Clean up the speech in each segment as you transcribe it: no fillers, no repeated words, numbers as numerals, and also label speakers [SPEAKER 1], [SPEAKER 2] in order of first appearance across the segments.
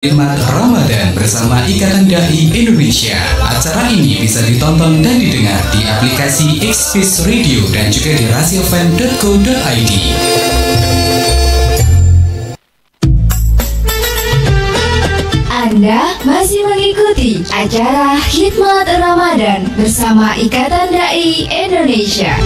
[SPEAKER 1] Nikmat Ramadan bersama Ikatan Dai Indonesia. Acara ini bisa ditonton dan didengar di aplikasi Xpeace Radio dan juga di rasiofan.co.id.
[SPEAKER 2] Anda masih mengikuti acara Khidmat Ramadan bersama Ikatan Dai Indonesia.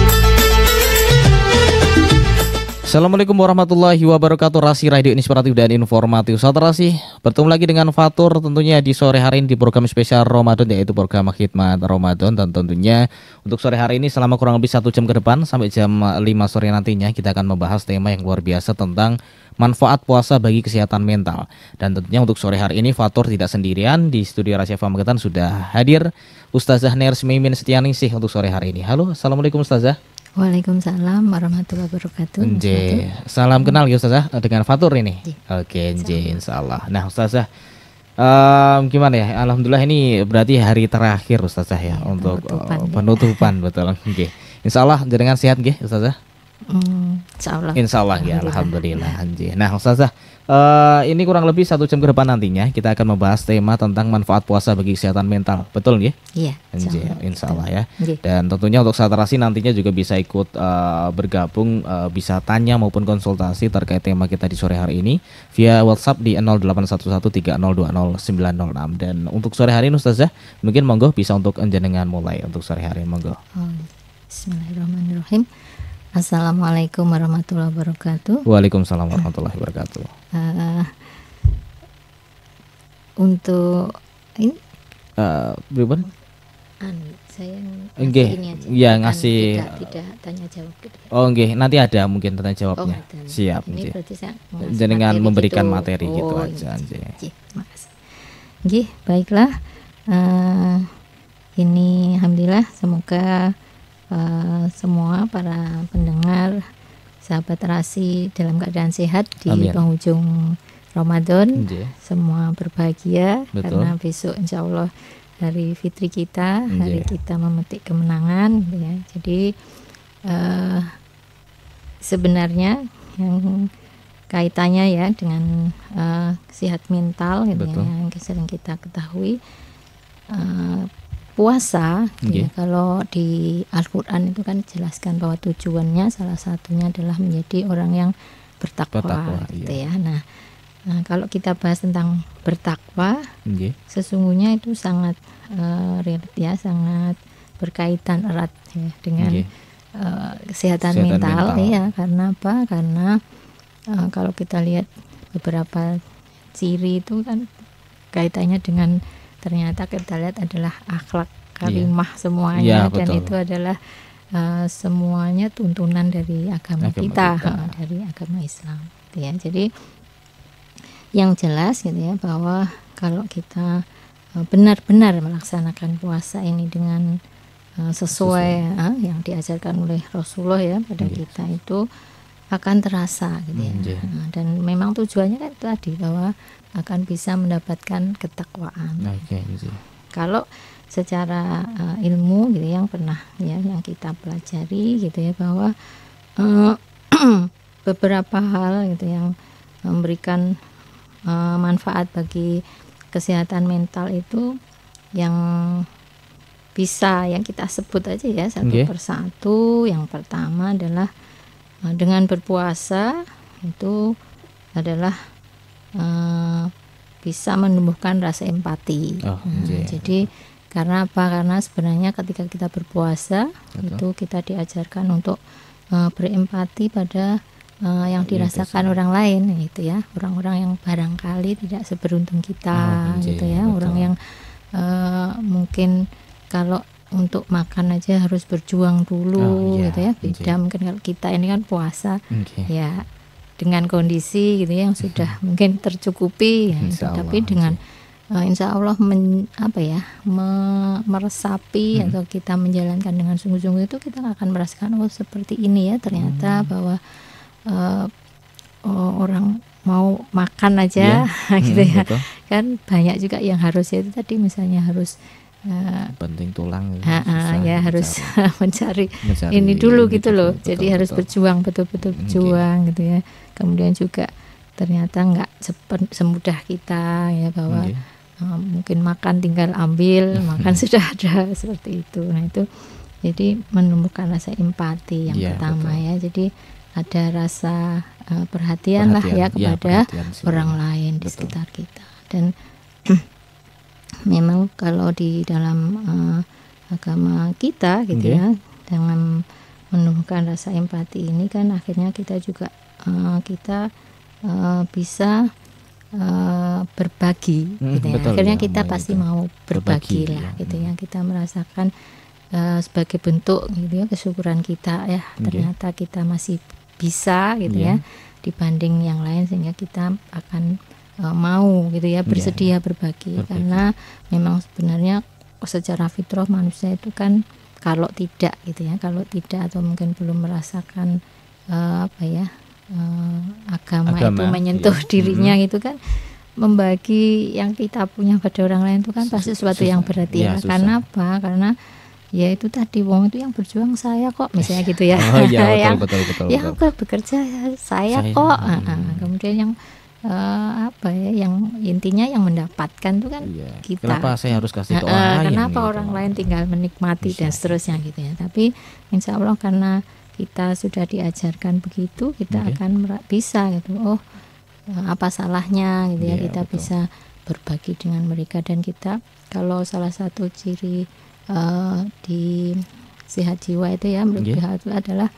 [SPEAKER 3] Assalamualaikum warahmatullahi wabarakatuh. Rasi Radio Inspiratif dan Informatif. Saudara Rasi, bertemu lagi dengan Fatur tentunya di sore hari ini di program spesial Ramadan, yaitu program Khidmat Ramadan. Dan tentunya untuk sore hari ini selama kurang lebih 1 jam ke depan sampai jam 5 sore nantinya kita akan membahas tema yang luar biasa tentang manfaat puasa bagi kesehatan mental. Dan tentunya untuk sore hari ini Fatur tidak sendirian. Di studio Rahasia Magetan sudah hadir Ustazah Ners Mimin Setianingsih untuk sore hari ini. Halo, Assalamualaikum Ustazah.
[SPEAKER 4] Waalaikumsalam warahmatullahi wabarakatuh.
[SPEAKER 3] Salam kenal ya Ustazah dengan Fatur ini. Oke, insyaallah. Nah Ustazah, gimana ya? Alhamdulillah ini berarti hari terakhir Ustazah ya untuk penutupan betul. Oke. Insyaallah jenengan sehat nggih Ustazah?
[SPEAKER 4] Insyaallah
[SPEAKER 3] ya, alhamdulillah. Nah Ustazah, ini kurang lebih 1 jam ke depan nantinya kita akan membahas tema tentang manfaat puasa bagi kesehatan mental, betul nggih?
[SPEAKER 4] Iya.
[SPEAKER 3] Insyaallah ya. Dan tentunya untuk satrasi nantinya juga bisa ikut bergabung, bisa tanya maupun konsultasi terkait tema kita di sore hari ini via WhatsApp di 081130209006. Dan untuk sore hari ini Ustazah, mungkin monggo bisa untuk jenengan mulai untuk sore hari ini, monggo.
[SPEAKER 4] Bismillahirrahmanirrahim. Assalamualaikum warahmatullahi wabarakatuh.
[SPEAKER 3] Waalaikumsalam warahmatullahi wabarakatuh.
[SPEAKER 4] Untuk ini
[SPEAKER 3] berapa?
[SPEAKER 4] Saya
[SPEAKER 3] ini ya ngasih
[SPEAKER 4] tidak tanya jawab gitu.
[SPEAKER 3] Oh nggih, nanti ada mungkin tanya jawabnya. Siap nggih. Jenengan memberikan materi gitu aja nggih.
[SPEAKER 4] Makasih. Nggih, baiklah. Ini alhamdulillah semoga semua para pendengar sahabat Rasi dalam keadaan sehat di penghujung Ramadan. Semua berbahagia. Betul. Karena besok insya Allah hari fitri kita, hari kita memetik kemenangan ya. Jadi sebenarnya yang kaitannya ya dengan sehat mental gitu ya, yang sering kita ketahui, puasa ya, kalau di Al-Quran itu kan jelaskan bahwa tujuannya salah satunya adalah menjadi orang yang bertakwa gitu ya. Nah, kalau kita bahas tentang bertakwa, sesungguhnya itu sangat relate ya, sangat berkaitan erat ya dengan kesehatan mental ya. Karena apa? Karena kalau kita lihat beberapa ciri itu kan kaitannya dengan, ternyata kita lihat adalah akhlak karimah semuanya, dan itu adalah semuanya tuntunan dari agama kita. Dari agama Islam gitu ya. Jadi yang jelas gitu ya, bahwa kalau kita benar-benar melaksanakan puasa ini dengan sesuai yang diajarkan oleh Rasulullah ya pada kita, itu akan terasa gitu ya. Dan memang tujuannya kan tadi bahwa akan bisa mendapatkan ketakwaan. Kalau secara ilmu gitu yang pernah ya yang kita pelajari gitu ya, bahwa beberapa hal gitu yang memberikan manfaat bagi kesehatan mental itu yang bisa yang kita sebut aja ya satu persatu. Yang pertama adalah dengan berpuasa itu adalah bisa menumbuhkan rasa empati. Jadi karena apa? Karena sebenarnya ketika kita berpuasa itu kita diajarkan untuk berempati pada yang dirasakan orang lain gitu ya, orang-orang yang barangkali tidak seberuntung kita gitu ya, orang yang mungkin kalau untuk makan aja harus berjuang dulu gitu ya. Beda mungkin kalau kita ini kan puasa ya dengan kondisi gitu ya yang sudah mungkin tercukupi ya, tapi dengan insya Allah meresapi atau kita menjalankan dengan sungguh-sungguh, itu kita akan merasakan seperti ini ya ternyata bahwa orang mau makan aja gitu ya. Kan banyak juga yang harus ya, itu tadi misalnya harus
[SPEAKER 3] penting tulang
[SPEAKER 4] ya harus mencari ini dulu gitu loh. Jadi harus berjuang, betul-betul berjuang gitu ya. Kemudian juga ternyata nggak semudah kita ya, bahwa mungkin makan tinggal ambil, makan sudah ada seperti itu. Nah itu jadi menumbuhkan rasa empati yang pertama ya. Jadi ada rasa perhatian lah ya kepada orang lain di sekitar kita. Dan memang kalau di dalam agama kita gitu ya, dengan menumbuhkan rasa empati ini kan akhirnya kita juga kita bisa berbagi gitu ya. Akhirnya kita pasti mau berbagi lah gitu ya. Kita merasakan sebagai bentuk gitu ya kesyukuran kita ya, ternyata kita masih bisa gitu ya dibanding yang lain, sehingga kita akan mau gitu ya bersedia berbagi. Karena memang sebenarnya secara fitrah manusia itu kan kalau tidak gitu ya, kalau tidak atau mungkin belum merasakan agama itu menyentuh dirinya gitu kan, membagi yang kita punya pada orang lain itu kan pasti sesuatu yang berat ya. Karena apa? Karena ya itu tadi, wong itu yang berjuang saya kok, misalnya gitu ya. Betul. Yang bekerja saya kok. Kemudian yang yang intinya yang mendapatkan itu kan kita.
[SPEAKER 3] Kenapa saya harus kasih ke orang lain?
[SPEAKER 4] Kenapa orang lain tinggal menikmati dan seterusnya gitu ya. Tapi insya Allah karena kita sudah diajarkan begitu, kita akan bisa gitu. Oh, apa salahnya gitu ya, kita bisa berbagi dengan mereka. Dan kita kalau salah satu ciri di sehat jiwa itu ya, menurut pihak itu adalah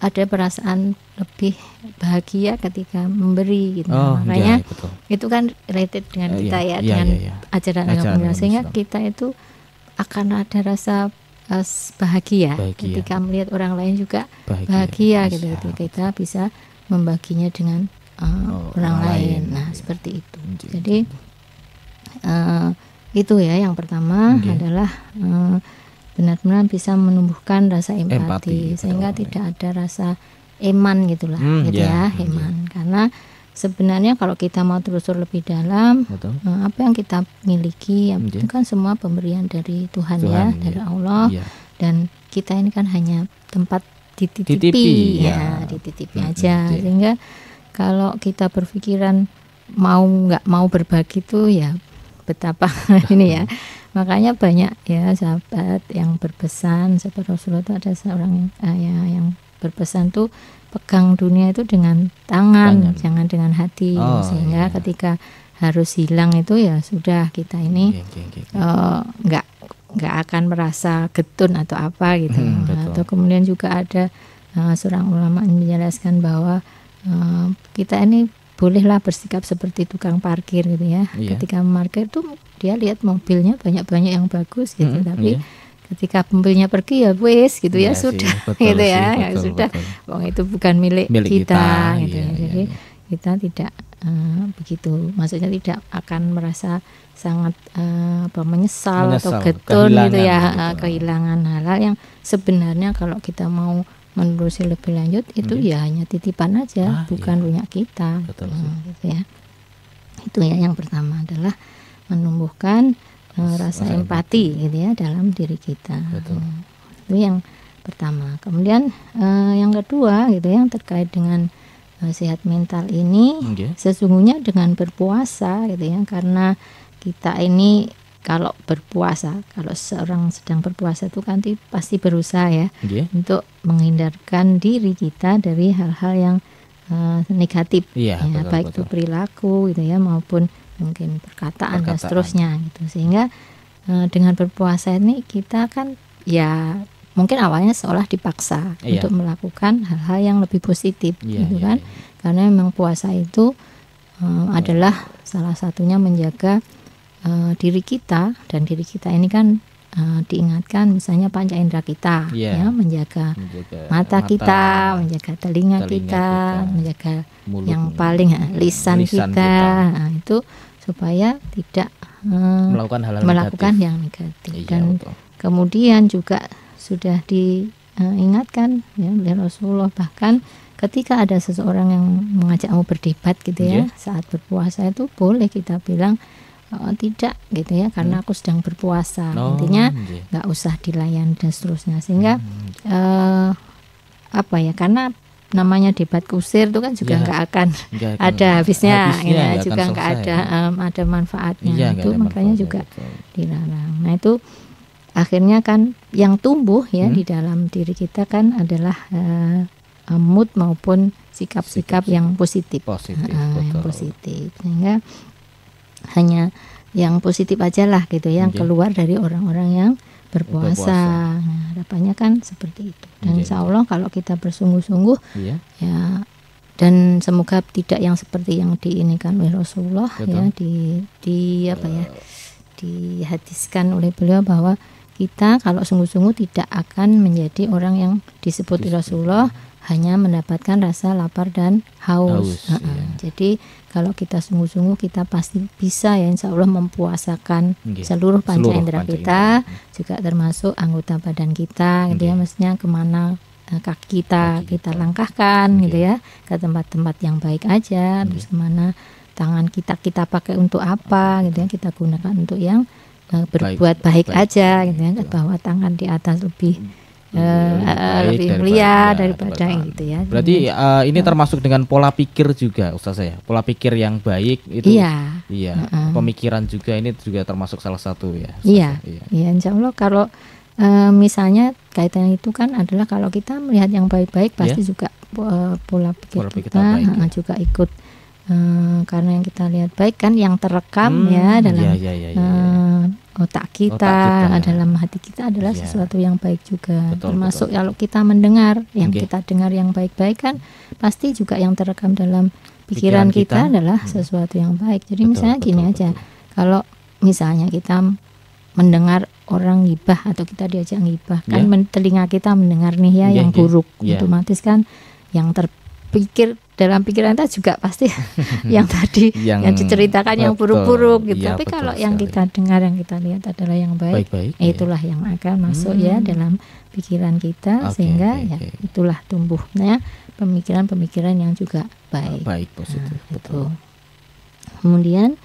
[SPEAKER 4] ada perasaan lebih bahagia ketika memberi gitu. Makanya itu kan related dengan kita dengan ajaran agama, sehingga kita itu akan ada rasa bahagia ketika melihat orang lain juga bahagia gitu. Kita bisa membaginya dengan orang lain. Nah seperti itu. Jadi itu ya yang pertama adalah benar-benar bisa menumbuhkan rasa empati sehingga tidak ada rasa eman gitulah gitu ya, eman. Karena sebenarnya kalau kita mau telusur lebih dalam, apa yang kita miliki itu kan semua pemberian dari Tuhan ya, dari Allah. Dan kita ini kan hanya tempat dititipi aja. Sehingga kalau kita berpikiran nggak mau berbagi itu ya betapa ini ya. Makanya banyak ya sahabat yang berpesan, seperti Rasulullah itu ada seorang yang berpesan tuh pegang dunia itu dengan tangan, jangan dengan hati. Sehingga ketika harus hilang itu ya sudah, kita ini nggak akan merasa getun atau apa gitu. Atau kemudian juga ada seorang ulama yang menjelaskan bahwa kita ini bolehlah bersikap seperti tukang parkir gitu ya. Ketika parkir tuh dia lihat mobilnya banyak-banyak yang bagus gitu, tapi ketika mobilnya pergi ya wes gitu ya sudah gitu ya, sudah. Wong itu bukan milik kita gitu ya. Jadi kita tidak begitu, maksudnya tidak akan merasa sangat menyesal atau getun gitu ya, kehilangan hal-hal yang sebenarnya kalau kita mau menerusi lebih lanjut itu ya hanya titipan aja, bukan punya kita. Gitu ya. Itu ya yang pertama adalah menumbuhkan rasa empati gitu ya dalam diri kita. Itu yang pertama. Kemudian yang kedua gitu yang terkait dengan sehat mental ini, sesungguhnya dengan berpuasa gitu ya, karena kita ini kalau berpuasa, kalau seorang sedang berpuasa itu kan pasti berusaha ya untuk menghindarkan diri kita dari hal-hal yang negatif, baik itu perilaku gitu ya maupun mungkin perkataan dan seterusnya gitu. Sehingga dengan berpuasa ini kita kan ya mungkin awalnya seolah dipaksa untuk melakukan hal-hal yang lebih positif gitu kan. Karena memang puasa itu adalah salah satunya menjaga diri kita, dan diri kita ini kan diingatkan misalnya panca indera kita menjaga mata kita, menjaga telinga kita, menjaga mulut, yang paling lisan kita. Nah, itu supaya tidak melakukan yang negatif. Dan kemudian juga sudah diingatkan ya oleh Rasulullah, bahkan ketika ada seseorang yang mengajakmu berdebat gitu ya saat berpuasa, itu boleh kita bilang tidak gitu ya, karena aku sedang berpuasa. Intinya nggak usah dilayan dan seterusnya. Sehingga karena namanya debat kusir itu kan juga nggak akan ada habisnya ya, juga nggak ada manfaatnya. Itu makanya juga dilarang. Nah itu akhirnya kan yang tumbuh ya di dalam diri kita kan adalah mood maupun sikap-sikap yang positif. Yang positif. Sehingga hanya yang positif aja lah gitu yang keluar dari orang-orang yang berpuasa. Nah, harapannya kan seperti itu. Dan insya Allah kalau kita bersungguh-sungguh ya, dan semoga tidak yang seperti yang diinikan oleh Rasulullah ya, dihadiskan oleh beliau bahwa kita kalau sungguh-sungguh tidak akan menjadi orang yang disebut Rasulullah hanya mendapatkan rasa lapar dan haus. Jadi kalau kita sungguh-sungguh kita pasti bisa ya insya Allah mempuasakan seluruh panca indera kita, juga termasuk anggota badan kita, gitu ya, maksudnya kemana kaki kita langkahkan, gitu ya, ke tempat-tempat yang baik aja, terus kemana tangan kita pakai untuk apa, gitu ya, kita gunakan untuk yang berbuat baik aja, gitu ya, bahwa tangan di atas lebih mulia daripada gitu ya.
[SPEAKER 3] Berarti ini termasuk dengan pola pikir juga Ustaz ya. Pola pikir yang baik itu. Iya. Pemikiran juga ini juga termasuk salah satu ya.
[SPEAKER 4] Iya. Insya Allah kalau misalnya kaitannya itu kan adalah kalau kita melihat yang baik-baik pasti juga pola pikir kita juga ikut. Karena yang kita lihat baik kan yang terekam ya dalam otak kita, dalam hati kita adalah sesuatu yang baik juga. Termasuk kalau kita mendengar yang kita dengar yang baik-baik kan pasti juga yang terekam dalam pikiran kita adalah sesuatu yang baik. Jadi misalnya gini aja, kalau misalnya kita mendengar orang ghibah atau kita diajak ghibah kan telinga kita mendengar nih ya yang buruk, otomatis kan yang terpikir dalam pikiran kita juga pasti yang tadi yang diceritakan yang buruk-buruk gitu. Tapi kalau yang kita dengar, yang kita lihat adalah yang baik, itulah yang akan masuk ya dalam pikiran kita sehingga itulah tumbuhnya pemikiran-pemikiran yang juga baik,
[SPEAKER 3] positif.
[SPEAKER 4] Betul. Kemudian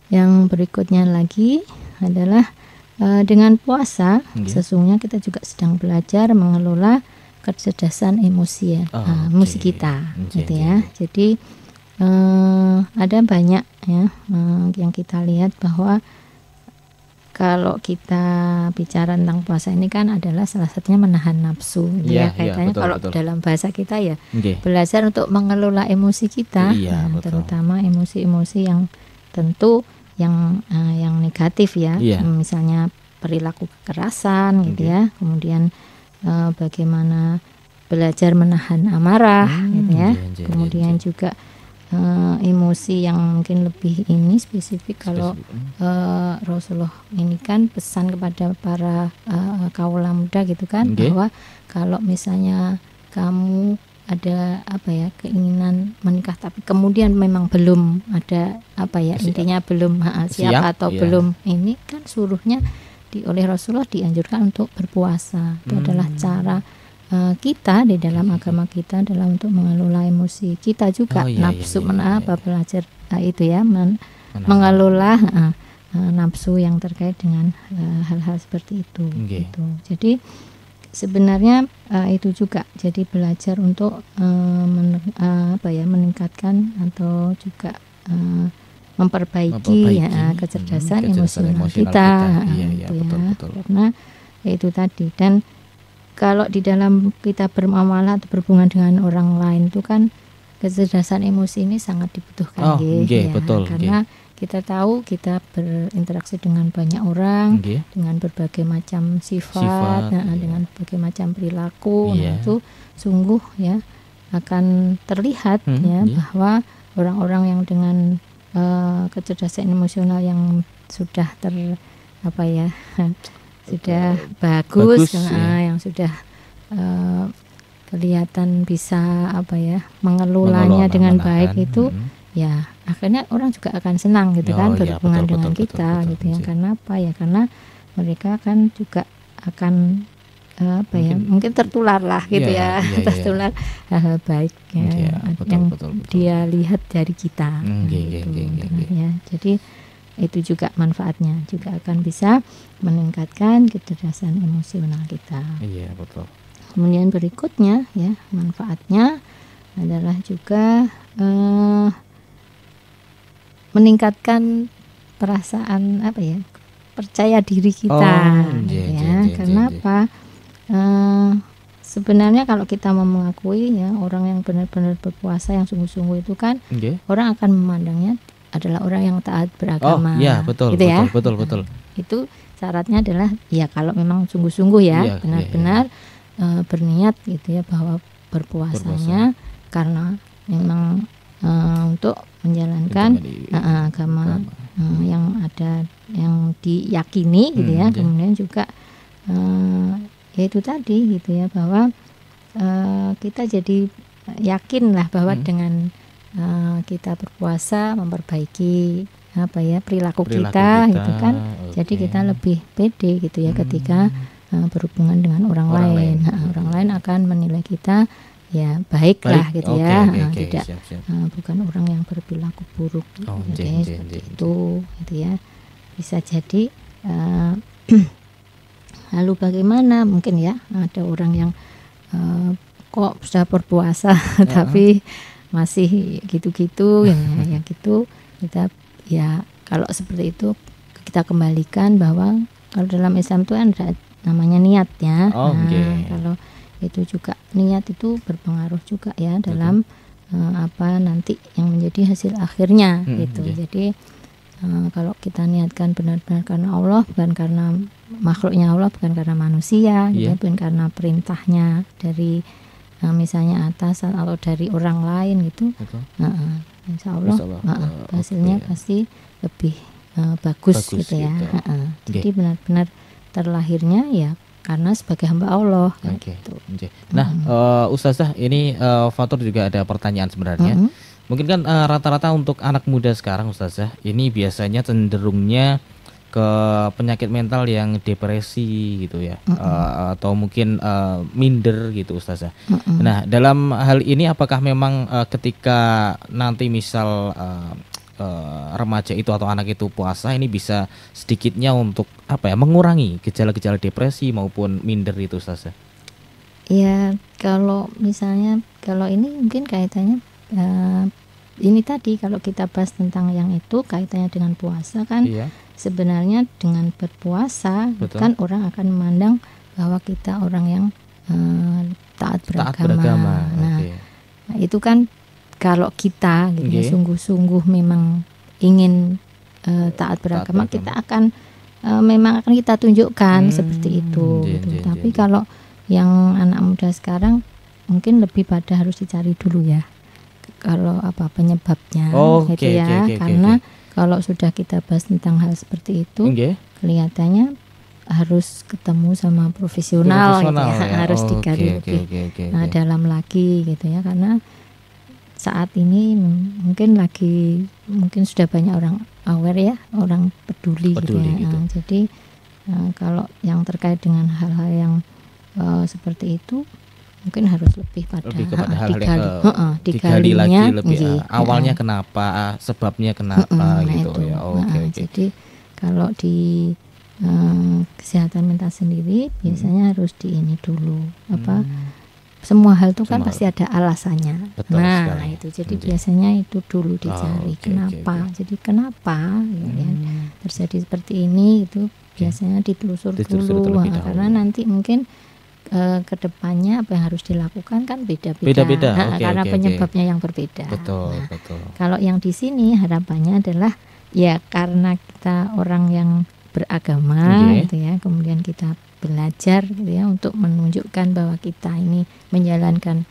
[SPEAKER 4] yang berikutnya lagi adalah dengan puasa sesungguhnya kita juga sedang belajar mengelola kecerdasan emosi ya, emosi kita, gitu ya. Jadi ada banyak ya yang kita lihat bahwa kalau kita bicara tentang puasa ini kan adalah salah satunya menahan nafsu, kaitannya kalau dalam bahasa kita ya belajar untuk mengelola emosi kita, terutama emosi-emosi yang tentu yang negatif ya, misalnya perilaku kekerasan, gitu ya, kemudian bagaimana belajar menahan amarah, gitu ya. Kemudian juga emosi yang mungkin lebih ini spesifik kalau Rasulullah ini kan pesan kepada para kaula muda gitu kan, bahwa kalau misalnya kamu ada keinginan menikah tapi kemudian memang belum ada intinya belum siap atau belum ini kan suruhnya oleh Rasulullah dianjurkan untuk berpuasa. Itu adalah cara kita di dalam agama kita dalam untuk mengelola emosi kita juga, nafsu belajar itu ya mengelola nafsu yang terkait dengan hal-hal seperti itu. Gitu. Jadi sebenarnya itu juga jadi belajar untuk meningkatkan atau juga memperbaiki kecerdasan emosional kita, betul. Karena itu tadi. Dan kalau di dalam kita bermuamalah atau berhubungan dengan orang lain itu kan kecerdasan emosi ini sangat dibutuhkan, karena kita tahu kita berinteraksi dengan banyak orang, dengan berbagai macam sifat, dengan berbagai macam perilaku, itu sungguh ya akan terlihat bahwa orang-orang yang dengan kecerdasan emosional yang sudah sudah bagus yang sudah kelihatan bisa mengelolanya dengan baik itu ya akhirnya orang juga akan senang gitu berhubungan dengan kita gitu ya. Karena karena mereka kan juga akan mungkin tertular lah gitu tertular hal-hal baik yang dia lihat dari kita ya. Jadi itu juga manfaatnya juga akan bisa meningkatkan kecerdasan emosional kita.
[SPEAKER 3] Iya, betul.
[SPEAKER 4] Kemudian berikutnya ya manfaatnya adalah juga meningkatkan perasaan apa ya, percaya diri kita, Kenapa? Sebenarnya kalau kita mau mengakui ya, orang yang benar-benar berpuasa yang sungguh-sungguh itu kan orang akan memandangnya adalah orang yang taat beragama.
[SPEAKER 3] Oh iya, betul,
[SPEAKER 4] gitu ya?
[SPEAKER 3] betul.
[SPEAKER 4] Itu syaratnya adalah ya kalau memang sungguh-sungguh ya, benar-benar berniat gitu ya, bahwa berpuasanya karena memang untuk menjalankan agama yang ada, yang diyakini gitu ya. Kemudian juga ya itu tadi gitu ya, bahwa kita jadi yakin lah bahwa dengan kita berpuasa memperbaiki apa ya perilaku kita gitu kan. Jadi kita lebih pede gitu ya ketika berhubungan dengan orang lain. Orang lain akan menilai kita ya baiklah gitu ya. Tidak bukan orang yang berperilaku buruk. Seperti itu gitu ya. Bisa jadi lalu bagaimana mungkin ya, ada orang yang kok sudah berpuasa tapi masih gitu-gitu yang gitu. Kita ya kalau seperti itu kita kembalikan bahwa kalau dalam Islam itu ada namanya niat ya. Kalau itu juga niat itu berpengaruh juga ya dalam apa nanti yang menjadi hasil akhirnya gitu. Jadi kalau kita niatkan benar-benar karena Allah, bukan karena makhluknya Allah, bukan karena manusia, gitu, bukan karena perintahnya dari misalnya atasan atau dari orang lain gitu, insya Allah hasilnya pasti lebih bagus gitu ya. Jadi benar-benar terlahirnya ya karena sebagai hamba Allah. Gitu.
[SPEAKER 3] Nah, Ustazah, ini Fatur juga ada pertanyaan sebenarnya. Mungkin kan rata-rata untuk anak muda sekarang, Ustazah, ini biasanya cenderungnya ke penyakit mental yang depresi gitu ya, atau mungkin minder gitu, Ustazah. Nah, dalam hal ini apakah memang ketika nanti misal remaja itu atau anak itu puasa, ini bisa sedikitnya untuk apa ya, mengurangi gejala-gejala depresi maupun minder itu, Ustazah?
[SPEAKER 4] Ya, kalau misalnya kalau ini mungkin kaitannya ini tadi kalau kita bahas tentang yang itu kaitannya dengan puasa kan, sebenarnya dengan berpuasa kan orang akan memandang bahwa kita orang yang taat beragama. Nah, itu kan kalau kita gitu ya, sungguh-sungguh memang ingin taat beragama, kita akan memang akan kita tunjukkan seperti itu. Gitu. Tapi kalau yang anak muda sekarang mungkin lebih pada harus dicari dulu ya, kalau apa penyebabnya, gitu ya. Karena kalau sudah kita bahas tentang hal seperti itu, kelihatannya harus ketemu sama profesional gitu ya. Harus digali lebih dalam lagi gitu ya, karena saat ini mungkin sudah banyak orang aware ya, orang peduli gitu ya. Gitu. Jadi kalau yang terkait dengan hal-hal yang seperti itu mungkin harus lebih pada
[SPEAKER 3] digali lagi lebih awalnya kenapa, sebabnya kenapa gitu ya.
[SPEAKER 4] Jadi kalau di kesehatan mental sendiri biasanya harus di ini dulu semua hal itu kan pasti ada alasannya. Sekali. Itu jadi biasanya itu dulu dicari kenapa. Jadi kenapa ya, terjadi seperti ini itu biasanya ditelusur dulu karena nanti mungkin kedepannya apa yang harus dilakukan kan beda-beda. Karena penyebabnya yang berbeda.
[SPEAKER 3] Betul.
[SPEAKER 4] Kalau yang di sini harapannya adalah ya karena kita orang yang beragama gitu ya, kemudian kita belajar gitu ya untuk menunjukkan bahwa kita ini menjalankan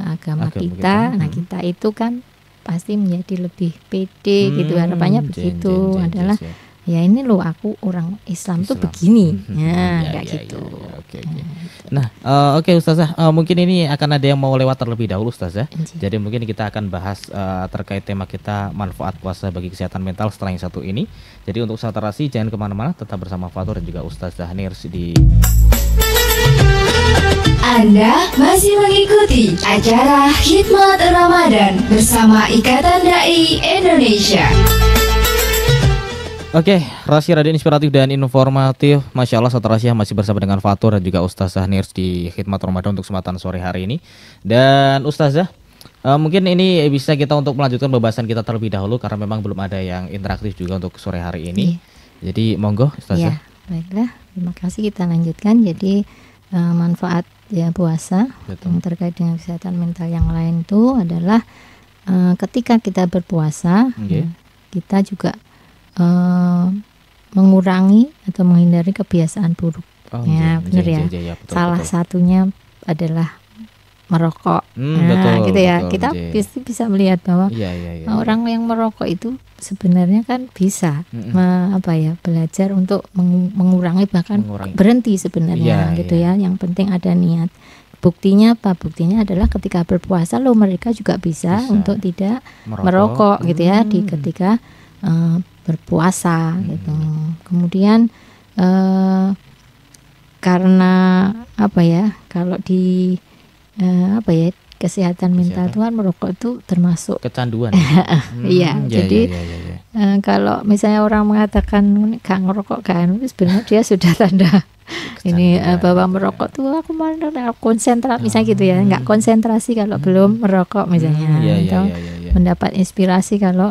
[SPEAKER 4] agama kita. Nah, kita itu kan pasti menjadi lebih pede gitu. Harapannya begitu adalah ya ini loh aku orang Islam tuh begini. Kayak gitu. Nah, oke Ustazah, mungkin ini akan ada yang mau lewat terlebih dahulu, Ustazah. Jadi mungkin kita akan bahas terkait tema kita manfaat puasa bagi kesehatan mental setelah yang satu ini. Jadi untuk satarasi jangan kemana-mana, tetap bersama Fatur dan juga Ustazah Nirs di.
[SPEAKER 2] Anda masih mengikuti acara Khidmat Ramadan bersama Ikatan Dai Indonesia.
[SPEAKER 3] Oke, Rasi Radio Inspiratif dan Informatif. Masya Allah, Saudara Rasyah masih bersama dengan Fatur dan juga Ustazah Nirs di Khidmat Ramadan untuk kesempatan sore hari ini. Dan Ustazah, Mungkin ini bisa kita untuk melanjutkan pembahasan kita terlebih dahulu karena memang belum ada yang interaktif juga untuk sore hari ini. Jadi monggo Ustazah.
[SPEAKER 4] Ya, baiklah. Terima kasih, kita lanjutkan. Jadi manfaat ya puasa yang terkait dengan kesehatan mental yang lain itu adalah ketika kita berpuasa, kita juga mengurangi atau menghindari kebiasaan buruk. Benar ya. Betul, salah satunya adalah merokok. Gitu ya.
[SPEAKER 3] Betul,
[SPEAKER 4] kita bisa melihat bahwa orang yang merokok itu sebenarnya kan bisa belajar untuk mengurangi, bahkan berhenti sebenarnya gitu ya. Yang penting ada niat. Buktinya apa? Buktinya adalah ketika berpuasa mereka juga bisa untuk tidak merokok gitu ya ketika berpuasa gitu. Kemudian karena kalau di kesehatan mental itu kan merokok itu termasuk
[SPEAKER 3] kecanduan.
[SPEAKER 4] Jadi kalau misalnya orang mengatakan gak ngerokok kan, sebenarnya dia sudah tanda ini bahwa merokok tuh aku mau konsentrasi misalnya gitu ya, nggak konsentrasi kalau belum merokok misalnya, atau mendapat inspirasi kalau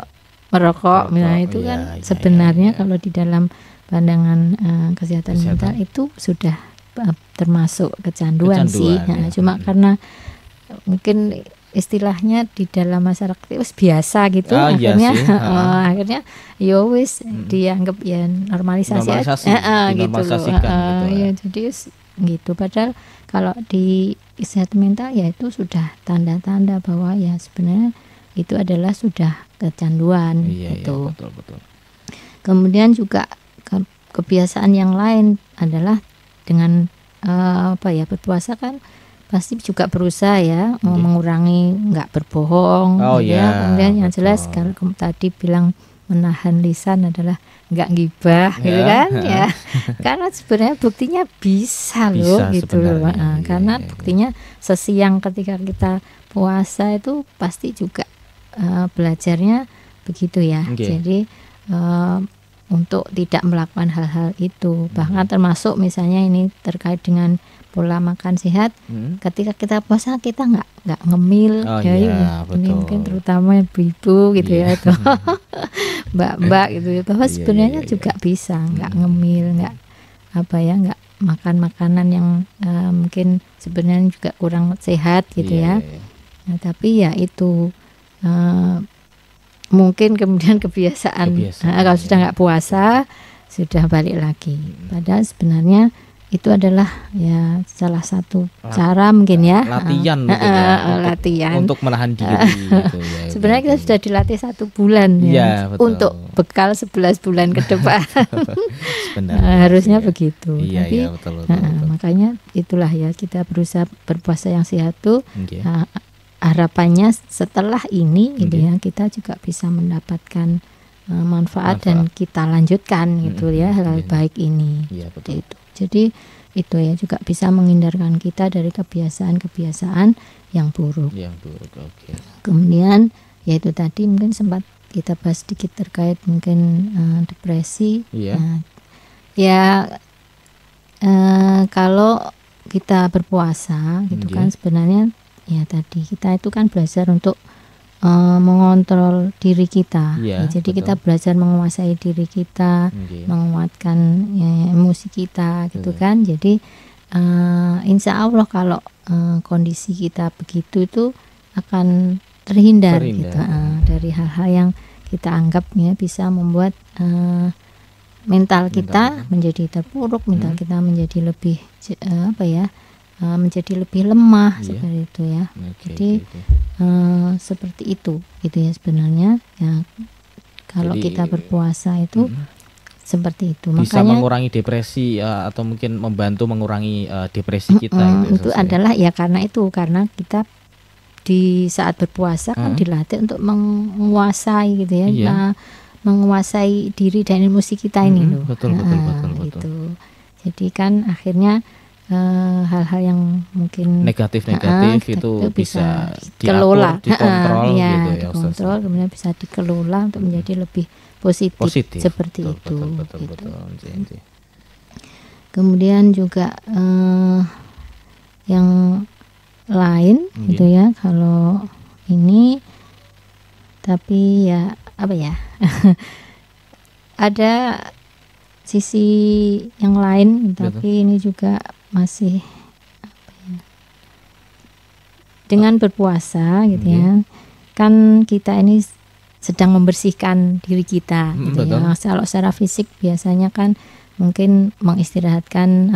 [SPEAKER 4] merokok misalnya itu kan sebenarnya kalau di dalam pandangan kesehatan mental itu sudah termasuk kecanduan sih. Cuma karena mungkin istilahnya di dalam masyarakat itu biasa gitu, akhirnya dianggap ya normalisasi gitu loh. Jadi gitu. Padahal kalau di kesehatan mental ya itu sudah tanda-tanda bahwa ya sebenarnya itu adalah sudah kecanduan gitu.
[SPEAKER 3] Betul.
[SPEAKER 4] Kemudian juga kebiasaan yang lain adalah dengan berpuasa kan pasti juga berusaha ya mengurangi nggak berbohong kemudian yang jelas kalau tadi bilang menahan lisan adalah nggak gibah gitu kan ya karena sebenarnya buktinya bisa gitu loh karena buktinya sesiang ketika kita puasa itu pasti juga belajarnya begitu ya. Jadi untuk tidak melakukan hal-hal itu, bahkan termasuk misalnya ini terkait dengan pola makan sehat. Ketika kita puasa kita nggak ngemil, ini mungkin terutama ibu-ibu gitu ya, atau mbak-mbak gitu ya, bahwa sebenarnya juga bisa nggak ngemil, nggak makan makanan yang mungkin sebenarnya juga kurang sehat gitu ya. Nah, tapi ya itu mungkin kemudian kebiasaan. Kalau sudah nggak puasa sudah balik lagi. Padahal sebenarnya itu adalah ya salah satu cara mungkin ya latihan
[SPEAKER 3] untuk menahan diri gitu,
[SPEAKER 4] sebenarnya kita sudah dilatih 1 bulan untuk bekal 11 bulan ke depan. Harusnya begitu. Tapi
[SPEAKER 3] betul.
[SPEAKER 4] Makanya itulah ya kita berusaha berpuasa yang sehat tuh. Harapannya setelah ini gitu ya kita juga bisa mendapatkan manfaat dan kita lanjutkan gitu ya hal baik ini. Itu. Jadi itu ya juga bisa menghindarkan kita dari kebiasaan-kebiasaan yang buruk. Kemudian yaitu tadi mungkin sempat kita bahas sedikit terkait mungkin depresi. Kalau kita berpuasa gitu kan sebenarnya ya tadi kita itu kan belajar untuk mengontrol diri kita. Jadi kita belajar menguasai diri kita, menguatkan emosi kita gitu kan. Jadi insya Allah kalau kondisi kita begitu itu akan terhindar. Gitu dari hal-hal yang kita anggap ya bisa membuat mental kita menjadi terpuruk, mental kita menjadi lebih menjadi lebih lemah seperti itu ya. Jadi seperti itu gitu ya sebenarnya ya kalau kita berpuasa itu seperti itu.
[SPEAKER 3] Bisa makanya mengurangi depresi atau mungkin membantu mengurangi depresi kita gitu,
[SPEAKER 4] itu adalah ya karena kita di saat berpuasa kan dilatih untuk menguasai gitu ya. Menguasai diri dan emosi kita ini loh.
[SPEAKER 3] Betul.
[SPEAKER 4] Gitu. Jadi kan akhirnya hal-hal yang mungkin
[SPEAKER 3] negatif itu bisa
[SPEAKER 4] dikelola,
[SPEAKER 3] dikontrol gitu ya,
[SPEAKER 4] dikontrol, kemudian bisa dikelola untuk menjadi lebih positif. Seperti itu. Betul. Kemudian juga yang lain gitu ya, kalau ini, tapi ya apa ya ada sisi yang lain, tapi ini juga masih apa ya, dengan berpuasa gitu ya, kan kita ini sedang membersihkan diri kita gitu ya. Kalau secara fisik biasanya kan mungkin mengistirahatkan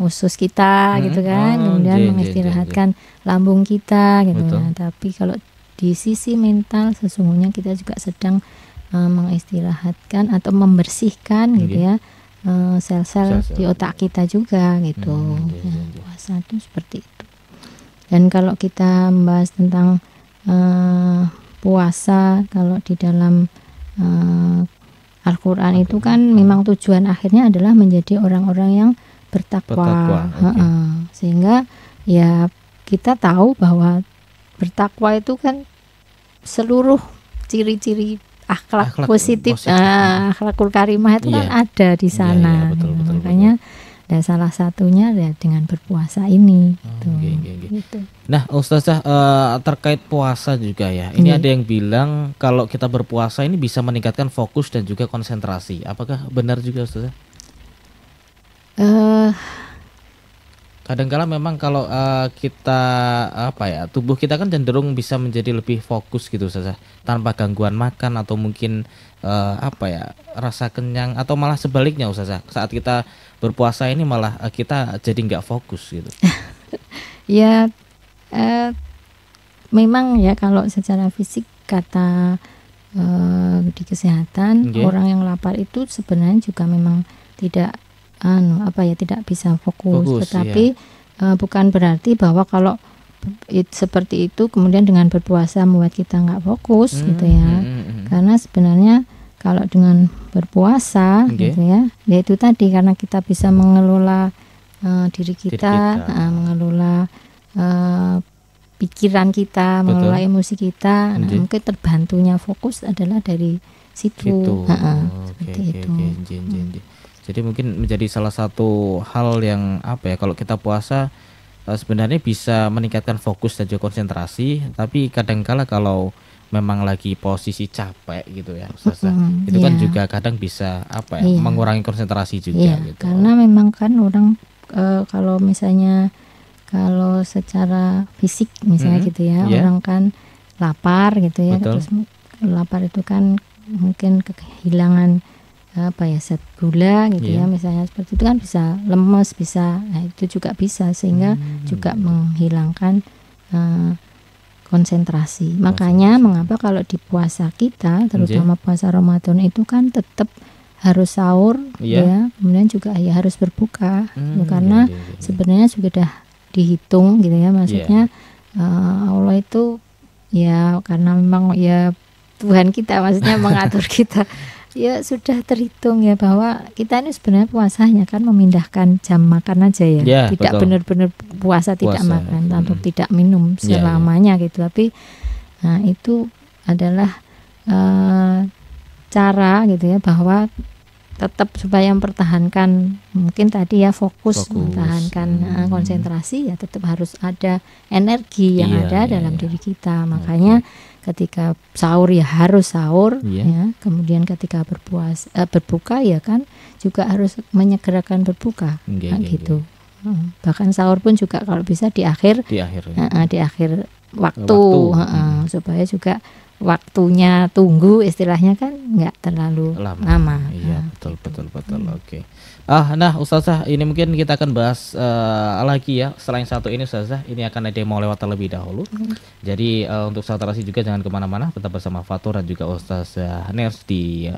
[SPEAKER 4] usus kita gitu kan, kemudian mengistirahatkan lambung kita gitu ya. Tapi kalau di sisi mental sesungguhnya kita juga sedang mengistirahatkan atau membersihkan gitu ya sel-sel di otak kita juga gitu. Puasa itu seperti itu. Dan kalau kita membahas tentang puasa, kalau di dalam Al-Quran itu kan memang tujuan akhirnya adalah menjadi orang-orang yang bertakwa. Sehingga ya kita tahu bahwa bertakwa itu kan seluruh ciri-ciri akhlak positif. Akhlakul karimah itu kan ada di sana. Makanya dan salah satunya ya dengan berpuasa ini. Gitu.
[SPEAKER 3] Nah, Ustazah, terkait puasa juga ya. Ini ada yang bilang kalau kita berpuasa ini bisa meningkatkan fokus dan juga konsentrasi. Apakah benar juga, Ustazah? Kadang-kala memang kalau kita tubuh kita kan cenderung bisa menjadi lebih fokus gitu saja tanpa gangguan makan atau mungkin rasa kenyang atau malah sebaliknya Ustazah, saat kita berpuasa ini malah kita jadi nggak fokus gitu.
[SPEAKER 4] Ya memang ya kalau secara fisik kata di kesehatan orang yang lapar itu sebenarnya juga memang tidak tidak bisa fokus, tetapi bukan berarti bahwa kalau seperti itu kemudian dengan berpuasa membuat kita nggak fokus gitu ya. Karena sebenarnya kalau dengan berpuasa gitu ya, itu tadi karena kita bisa mengelola diri kita. Mengelola pikiran kita, mengelola emosi kita. Nah, mungkin terbantunya fokus adalah dari situ. Seperti itu.
[SPEAKER 3] Jadi mungkin menjadi salah satu hal yang kalau kita puasa sebenarnya bisa meningkatkan fokus dan juga konsentrasi, tapi kadang-kala kalau memang lagi posisi capek gitu ya, Ustazah, itu kan juga kadang bisa mengurangi konsentrasi juga gitu.
[SPEAKER 4] Karena memang kan orang kalau misalnya kalau secara fisik misalnya gitu ya, orang kan lapar gitu ya, terus lapar itu kan mungkin kehilangan zat gula gitu ya, misalnya seperti itu kan bisa lemes, bisa itu juga bisa sehingga juga menghilangkan konsentrasi. Makanya mengapa kalau di puasa kita terutama puasa Ramadan itu kan tetap harus sahur ya, kemudian juga ya harus berbuka karena sebenarnya sudah dihitung gitu ya, maksudnya Allah itu ya karena memang ya Tuhan kita maksudnya mengatur kita ya sudah terhitung ya bahwa kita ini sebenarnya puasanya kan memindahkan jam makan aja ya, tidak benar-benar puasa tidak makan atau tidak minum selamanya gitu, tapi itu adalah cara gitu ya bahwa tetap supaya mempertahankan mungkin tadi ya fokus. Mempertahankan konsentrasi ya tetap harus ada energi yang ada dalam diri kita. Makanya ketika sahur ya harus sahur ya, kemudian ketika berbuka ya kan juga harus menyegerakan berbuka gitu. Bahkan sahur pun juga kalau bisa di akhir waktu. Supaya juga waktunya tunggu istilahnya kan nggak terlalu lama.
[SPEAKER 3] Iya, betul. Oke. Nah Ustazah, ini mungkin kita akan bahas lagi ya. Selain satu ini Ustazah, ini akan ada yang mau lewat terlebih dahulu. Jadi untuk sahabat juga jangan kemana-mana, tetap bersama Fatur dan juga Ustazah Ners di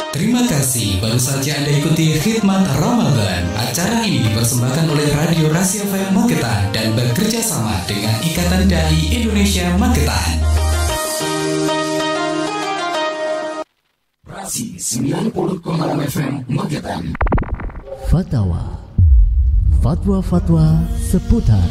[SPEAKER 1] Terima kasih, baru saja Anda ikuti Khidmat Ramadan. Acara ini dipersembahkan oleh Radio Rasia FM Magetan dan bekerja sama dengan Ikatan Dai Indonesia Magetan. Rasi 90,6 FM Magetan.
[SPEAKER 5] Fatwa seputar